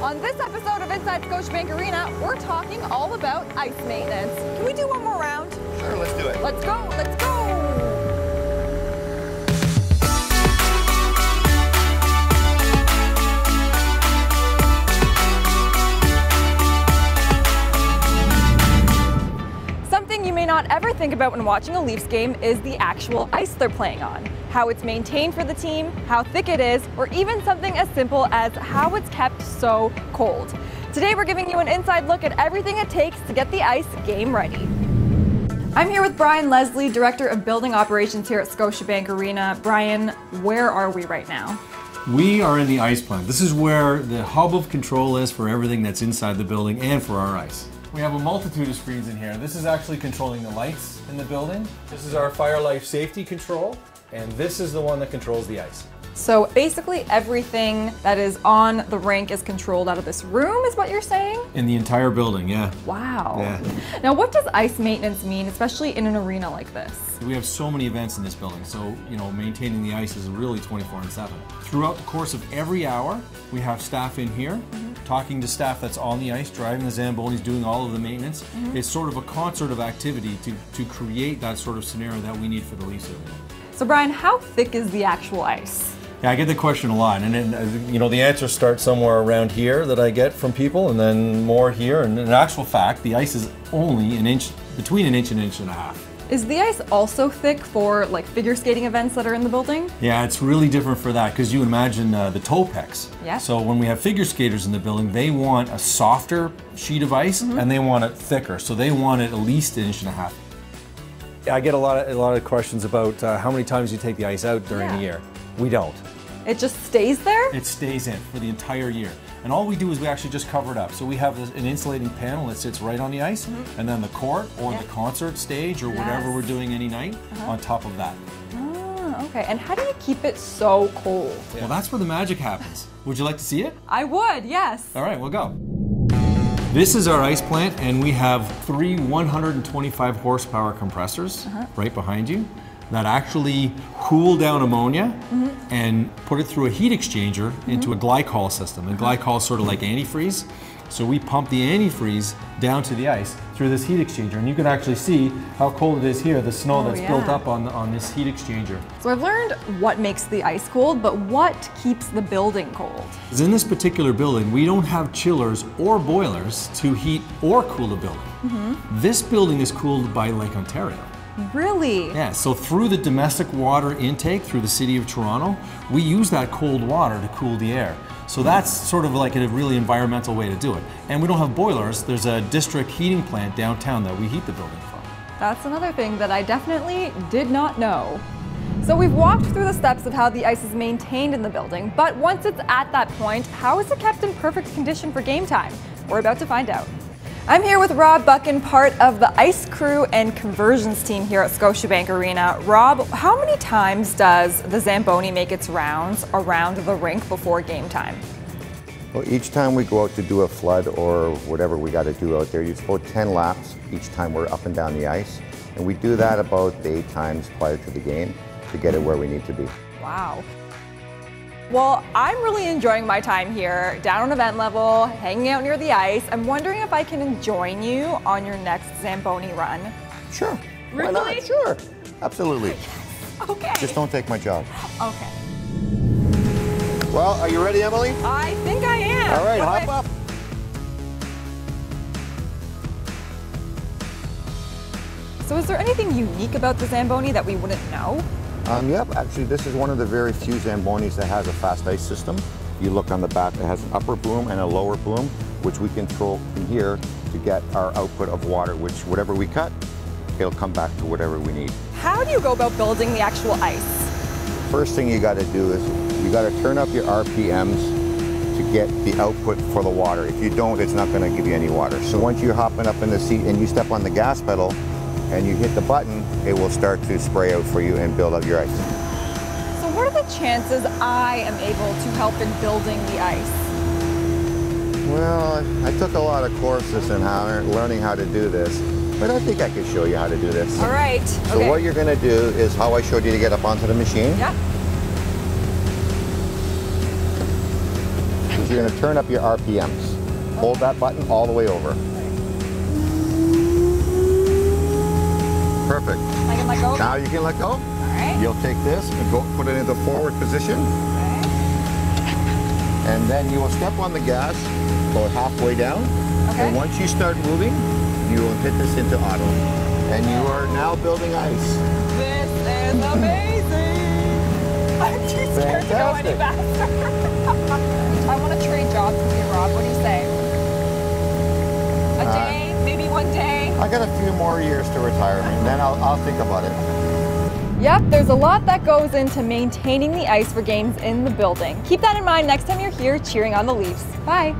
On this episode of Inside Scotiabank Arena, we're talking all about ice maintenance. Can we do one more round? Sure, let's do it. Let's go, let's go! Something you may not ever think about when watching a Leafs game is the actual ice they're playing on. How it's maintained for the team, how thick it is, or even something as simple as how it's kept so cold. Today we're giving you an inside look at everything it takes to get the ice game ready. I'm here with Brian Leslie, Director of Building Operations here at Scotiabank Arena. Brian, where are we right now? We are in the ice plant. This is where the hub of control is for everything that's inside the building and for our ice. We have a multitude of screens in here. This is actually controlling the lights in the building. This is our fire life safety control, and this is the one that controls the ice. So basically everything that is on the rink is controlled out of this room, is what you're saying? In the entire building, yeah. Wow. Yeah. Now what does ice maintenance mean, especially in an arena like this? We have so many events in this building, so maintaining the ice is really 24/7. Throughout the course of every hour, we have staff in here, talking to staff that's on the ice, driving the Zambonis, doing all of the maintenance. It's sort of a concert of activity to create that sort of scenario that we need for the Leafs. So Brian, how thick is the actual ice? Yeah, I get the question a lot, and then the answers start somewhere around here that I get from people, and then more here. And in actual fact, the ice is only between an inch and a half. Is the ice also thick for like figure skating events that are in the building? Yeah, it's really different for that because you imagine the toe pecs. Yeah. So when we have figure skaters in the building, they want a softer sheet of ice and they want it thicker. So they want it at least an inch and a half. I get a lot of questions about how many times you take the ice out during the year. We don't. It just stays there? It stays in for the entire year. And all we do is we actually just cover it up. So we have an insulating panel that sits right on the ice, and then the court or the concert stage or whatever we're doing any night on top of that. Oh, okay. And how do you keep it so cold? Yeah. Well, that's where the magic happens. Would you like to see it? I would, yes. All right, we'll go. This is our ice plant, and we have 3 125 horsepower compressors right behind you that actually cool down ammonia and put it through a heat exchanger into a glycol system. And glycol is sort of like antifreeze. So we pump the antifreeze down to the ice through this heat exchanger. And you can actually see how cold it is here, the snow that's built up on this heat exchanger. So I've learned what makes the ice cold, but what keeps the building cold? In this particular building, we don't have chillers or boilers to heat or cool the building. This building is cooled by Lake Ontario. Really? Yeah, so through the domestic water intake through the city of Toronto, we use that cold water to cool the air. So that's sort of like a really environmental way to do it. And we don't have boilers. There's a district heating plant downtown that we heat the building from. That's another thing that I definitely did not know. So we've walked through the steps of how the ice is maintained in the building, but once it's at that point, how is it kept in perfect condition for game time? We're about to find out. I'm here with Rob Buchan, part of the ice crew and conversions team here at Scotiabank Arena. Rob, how many times does the Zamboni make its rounds around the rink before game time? Well, each time we go out to do a flood or whatever we got to do out there, it's about 10 laps each time we're up and down the ice. And we do that about 8 times prior to the game to get it where we need to be. Wow. Well, I'm really enjoying my time here, down on event level, hanging out near the ice. I'm wondering if I can join you on your next Zamboni run. Sure. Really? Why not? Sure. Absolutely. Okay. Just don't take my job. Okay. Well, are you ready, Emily? I think I am. All right, hop up. So is there anything unique about the Zamboni that we wouldn't know? Yep, actually this is one of the very few Zambonis that has a fast ice system. You look on the back, it has an upper boom and a lower boom, which we control from here to get our output of water, which whatever we cut, it'll come back to whatever we need. How do you go about building the actual ice? First thing you gotta do is you gotta turn up your RPMs to get the output for the water. If you don't, it's not gonna give you any water. So once you're hopping up in the seat and you step on the gas pedal, and you hit the button, it will start to spray out for you and build up your ice. So what are the chances I am able to help in building the ice? Well, I took a lot of courses in learning how to do this, but I think I can show you how to do this. All right. So what you're gonna do is how I showed you to get up onto the machine. Yeah. is you're going to turn up your RPMs. Hold that button all the way over. Perfect. I can let go? Now you can let go. All right. You'll take this and go put it into the forward position. Okay. And then you will step on the gas, go halfway down. Okay. And once you start moving, you will hit this into auto. And you are now building ice. This is amazing. I'm too scared to go any faster. I want to trade jobs with you, Rob. What do you say? A day, maybe one day. I got a few more years to retirement, and then I'll think about it. Yep, there's a lot that goes into maintaining the ice for games in the building. Keep that in mind next time you're here cheering on the Leafs. Bye.